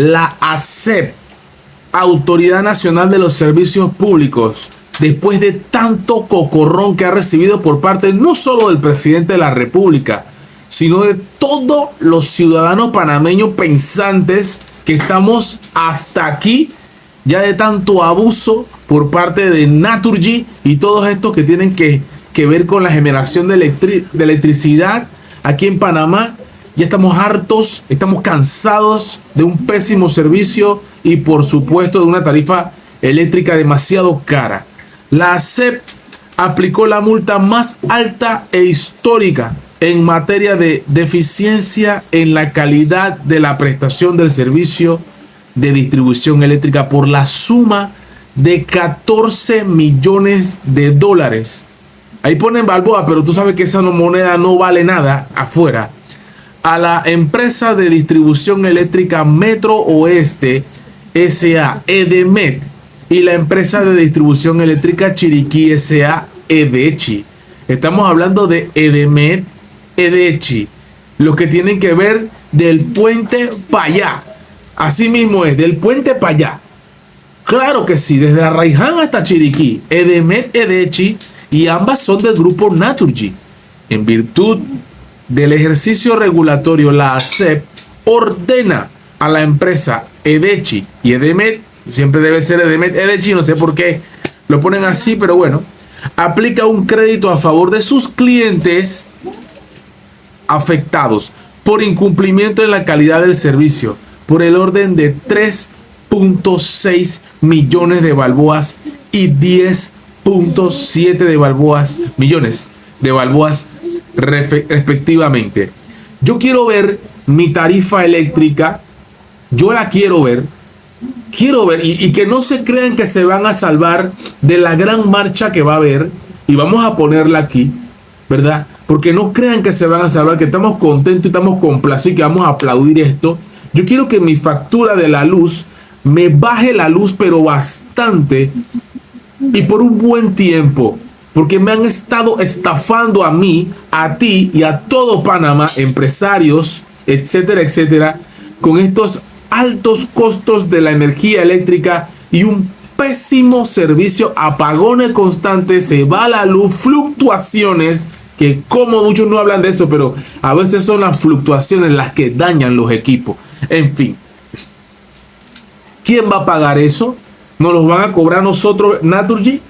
la ASEP, Autoridad Nacional de los Servicios Públicos, después de tanto cocorrón que ha recibido por parte no solo del presidente de la República, sino de todos los ciudadanos panameños pensantes que estamos hasta aquí, ya de tanto abuso por parte de Naturgy y todos estos que tienen que ver con la generación de electricidad aquí en Panamá. Ya estamos hartos, estamos cansados de un pésimo servicio y por supuesto de una tarifa eléctrica demasiado cara. La ASEP aplicó la multa más alta e histórica en materia de deficiencia en la calidad de la prestación del servicio de distribución eléctrica por la suma de 14 millones de dólares. Ahí ponen Balboa, pero tú sabes que esa moneda no vale nada afuera. A la empresa de distribución eléctrica Metro Oeste S.A. EDEMET y la empresa de distribución eléctrica Chiriquí S.A. EDECHI. Estamos hablando de EDEMET, EDECHI, lo que tienen que ver del puente para allá. Así mismo es, del puente para allá. Claro que sí, desde Arraiján hasta Chiriquí, EDEMET, EDECHI, y ambas son del grupo Naturgy. En virtud del ejercicio regulatorio, la ASEP ordena a la empresa EDECHI y EDEMET, siempre debe ser EDEMET, EDECHI, no sé por qué lo ponen así, pero bueno, aplica un crédito a favor de sus clientes afectados por incumplimiento en la calidad del servicio por el orden de 3.6 millones de balboas y 10.7 de balboas, millones de balboas respectivamente. Yo quiero ver mi tarifa eléctrica, yo la quiero ver y que no se crean que se van a salvar de la gran marcha que va a haber, y vamos a ponerla aquí, ¿verdad? Porque no crean que se van a salvar, que estamos contentos y estamos complacidos y que vamos a aplaudir esto. Yo quiero que mi factura de la luz me baje la luz, pero bastante y por un buen tiempo, porque me han estado estafando a mí, a ti y a todo Panamá, empresarios, etcétera, etcétera, con estos altos costos de la energía eléctrica y un pésimo servicio, apagones constantes, se va la luz, fluctuaciones, que como muchos no hablan de eso, pero a veces son las fluctuaciones las que dañan los equipos. En fin, ¿quién va a pagar eso? ¿Nos los van a cobrar nosotros, Naturgy?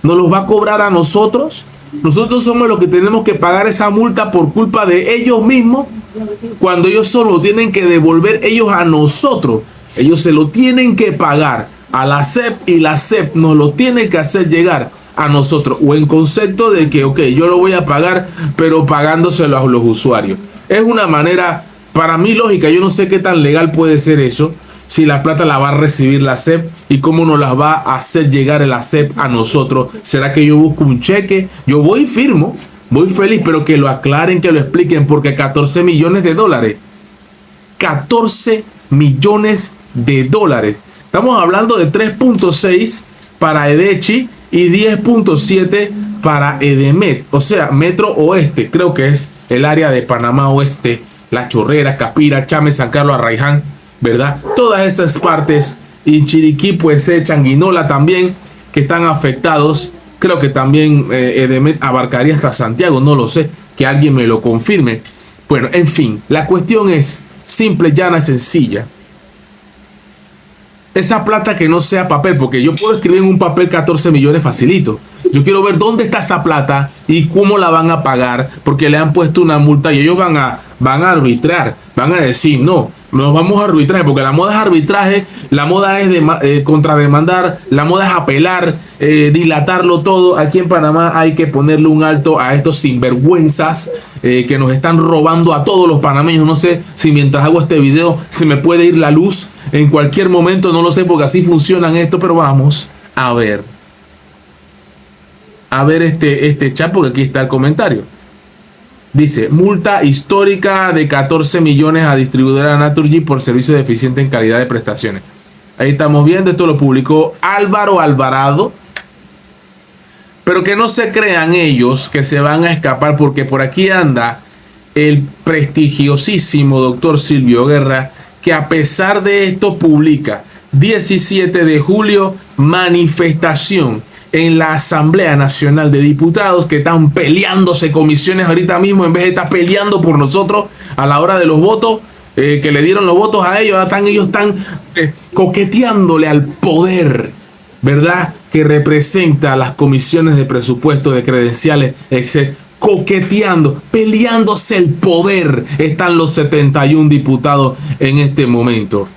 ¿Nos los va a cobrar a nosotros? Nosotros somos los que tenemos que pagar esa multa por culpa de ellos mismos, cuando ellos solo tienen que devolver ellos a nosotros. Ellos se lo tienen que pagar a la SEP y la SEP nos lo tiene que hacer llegar a nosotros, o en concepto de que, ok, yo lo voy a pagar, pero pagándoselo a los usuarios. Es una manera, para mí, lógica. Yo no sé qué tan legal puede ser eso, si la plata la va a recibir la SEP y cómo nos la va a hacer llegar la SEP a nosotros. ¿Será que yo busco un cheque? Yo voy y firmo, voy feliz, pero que lo aclaren, que lo expliquen, porque 14 millones de dólares. 14 millones de dólares. Estamos hablando de 3.6 para EDECHI y 10.7 para EDEMET, o sea, Metro Oeste, creo que es el área de Panamá Oeste, La Chorrera, Capira, Chame, San Carlos, Arraiján, ¿verdad? Todas esas partes, y Chiriquí, pues Changuinola también, que están afectados. Creo que también EDEMET abarcaría hasta Santiago, no lo sé, que alguien me lo confirme. Bueno, en fin, la cuestión es simple, llana y sencilla. Esa plata que no sea papel, porque yo puedo escribir en un papel 14 millones facilito. Yo quiero ver dónde está esa plata y cómo la van a pagar, porque le han puesto una multa y ellos van a arbitrar, van a decir, no, nos vamos a arbitrar, porque la moda es arbitraje, la moda es contrademandar, la moda es apelar, dilatarlo todo. Aquí en Panamá hay que ponerle un alto a estos sinvergüenzas que nos están robando a todos los panameños. No sé si mientras hago este video se me puede ir la luz en cualquier momento, no lo sé, porque así funcionan esto, pero vamos a ver. A ver este chat, porque aquí está el comentario. Dice, multa histórica de 14 millones a distribuidora Naturgy por servicio deficiente en calidad de prestaciones. Ahí estamos viendo, esto lo publicó Álvaro Alvarado. Pero que no se crean ellos que se van a escapar, porque por aquí anda el prestigiosísimo doctor Silvio Guerra, que a pesar de esto publica 17 de julio, manifestación en la Asamblea Nacional de Diputados, que están peleándose comisiones ahorita mismo en vez de estar peleando por nosotros a la hora de los votos, que le dieron los votos a ellos. Ahora están coqueteándole al poder, ¿verdad?, que representa las comisiones de presupuesto, de credenciales, etc. Coqueteando, peleándose el poder, están los 71 diputados en este momento.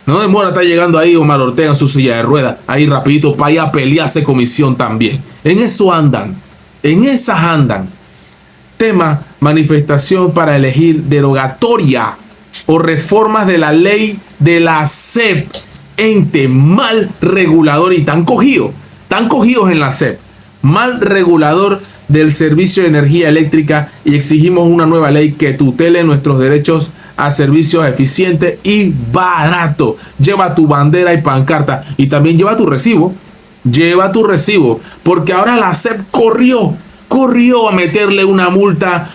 No demora, está llegando ahí Omar Ortega en su silla de ruedas, ahí rapidito para ir a pelearse comisión también. En eso andan, en esas andan. Tema: manifestación para elegir derogatoria o reformas de la ley de la SEP, ente mal regulador, y tan cogidos en la SEP, mal regulador del servicio de energía eléctrica, y exigimos una nueva ley que tutele nuestros derechos a servicios eficientes y baratos. Lleva tu bandera y pancarta, y también lleva tu recibo, porque ahora la SEP corrió a meterle una multa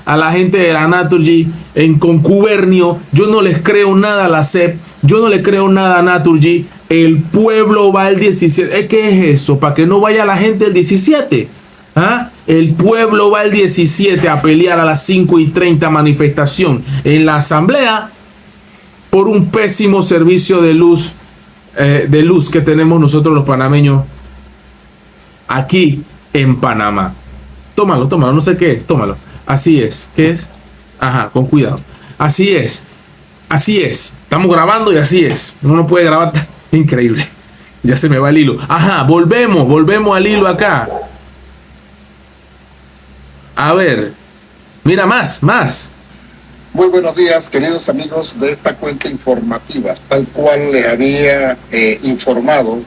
a la gente de la Naturgy en contubernio. Yo no les creo nada a la SEP, yo no le creo nada a Naturgy. El pueblo va el 17. ¿Qué es eso? Para que no vaya la gente el 17. ¿Ah? El pueblo va el 17 a pelear a las 5:30 manifestación en la asamblea por un pésimo servicio de luz que tenemos nosotros los panameños aquí en Panamá. Tómalo, no sé qué es, tómalo. Así es, ¿qué es? Ajá, con cuidado. Así es. Estamos grabando y así es. Uno no puede grabar. Increíble. Ya se me va el hilo. Ajá, volvemos al hilo acá. A ver, mira, más. Muy buenos días, queridos amigos de esta cuenta informativa. Tal cual les había informado,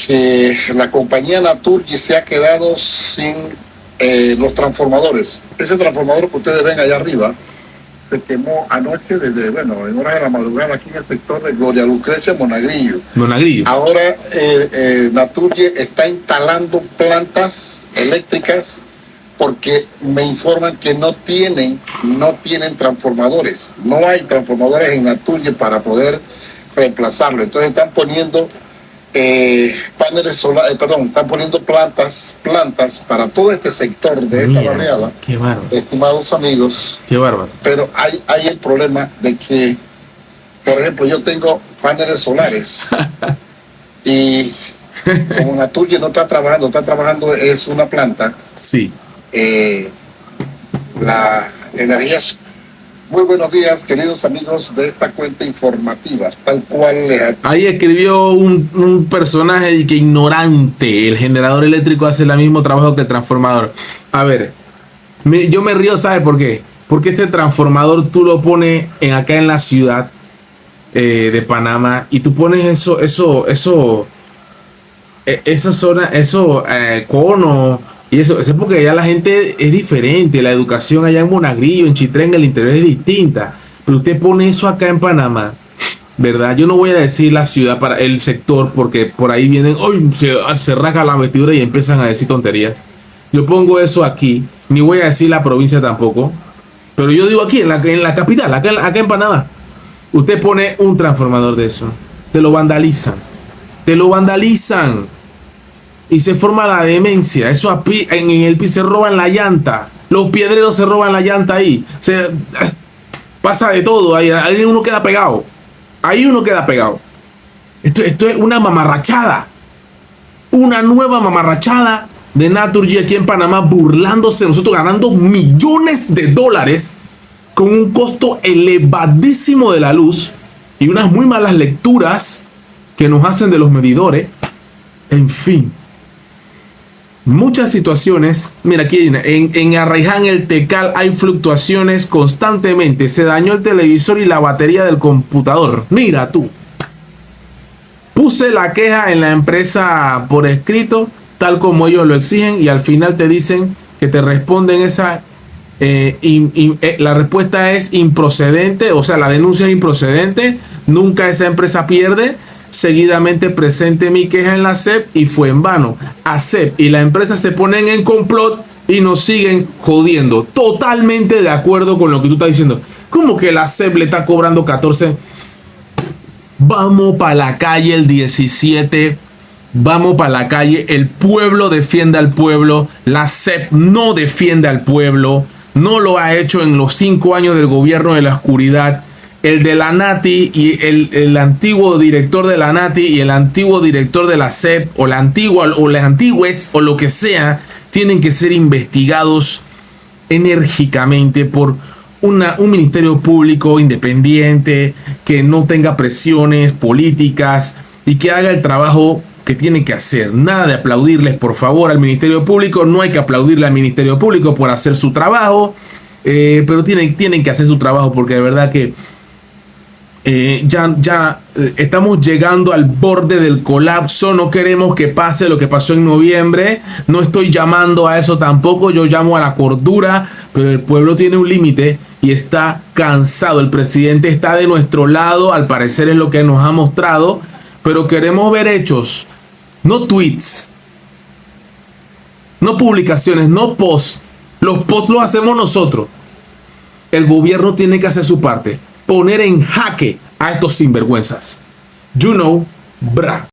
que la compañía Naturgy se ha quedado sin los transformadores. Ese transformador que ustedes ven allá arriba se quemó anoche en horas de la madrugada aquí en el sector de Gloria Lucrecia, Monagrillo. Ahora Naturgy está instalando plantas eléctricas porque me informan que no tienen transformadores. No hay transformadores en Naturgy para poder reemplazarlo. Entonces están poniendo paneles solares, están poniendo plantas para todo este sector de esta barriada. Qué bárbaro. Estimados amigos. Qué bárbaro. Pero hay el problema de que, por ejemplo, yo tengo paneles solares y como Naturgy no está trabajando es una planta. Sí. La energía. Muy buenos días, queridos amigos de esta cuenta informativa, tal cual. Ahí escribió un personaje que ignorante. El generador eléctrico hace el mismo trabajo que el transformador. A ver, yo me río, ¿sabe por qué? Porque ese transformador tú lo pones acá en la ciudad de Panamá, y tú pones esa zona, cono. Y eso es porque allá la gente es diferente, la educación allá en Monagrillo, en Chitré, en el interior es distinta. Pero usted pone eso acá en Panamá, ¿verdad? Yo no voy a decir la ciudad para el sector, porque por ahí vienen, se rasga la vestidura y empiezan a decir tonterías. Yo pongo eso aquí, ni voy a decir la provincia tampoco, pero yo digo aquí, en la capital, acá en Panamá. Usted pone un transformador de eso, te lo vandalizan. Y se forma la demencia. Eso en el piso se roban la llanta. Los piedreros se roban la llanta ahí. Pasa de todo. Ahí uno queda pegado. Esto es una mamarrachada. Una nueva mamarrachada de Naturgy aquí en Panamá, burlándose de nosotros, ganando millones de dólares con un costo elevadísimo de la luz y unas muy malas lecturas que nos hacen de los medidores. En fin. Muchas situaciones. Mira aquí en Arraiján, el Tecal, hay fluctuaciones constantemente. Se dañó el televisor y la batería del computador. Mira tú. Puse la queja en la empresa por escrito, tal como ellos lo exigen, y al final te dicen que te responden la respuesta es improcedente, o sea, la denuncia es improcedente. Nunca esa empresa pierde. Seguidamente presenté mi queja en la SEP y fue en vano. ASEP y la empresa se ponen en complot y nos siguen jodiendo. Totalmente de acuerdo con lo que tú estás diciendo. ¿Cómo que la SEP le está cobrando 14? Vamos para la calle el 17. Vamos para la calle. El pueblo defiende al pueblo. La SEP no defiende al pueblo. No lo ha hecho en los 5 años del gobierno de la oscuridad. El de la NATI y el antiguo director de la NATI y el antiguo director de la SEP o la antigua o las antiguas o lo que sea tienen que ser investigados enérgicamente por un ministerio público independiente que no tenga presiones políticas y que haga el trabajo que tiene que hacer. Nada de aplaudirles, por favor, al Ministerio Público. No hay que aplaudirle al Ministerio Público por hacer su trabajo, pero tienen que hacer su trabajo porque de verdad que ya estamos llegando al borde del colapso. No queremos que pase lo que pasó en noviembre. No estoy llamando a eso tampoco. Yo llamo a la cordura, pero el pueblo tiene un límite y está cansado. El presidente está de nuestro lado, al parecer es lo que nos ha mostrado, pero queremos ver hechos, no tweets, no publicaciones, no posts. Los posts los hacemos nosotros. El gobierno tiene que hacer su parte. Poner en jaque a estos sinvergüenzas. You know, bra.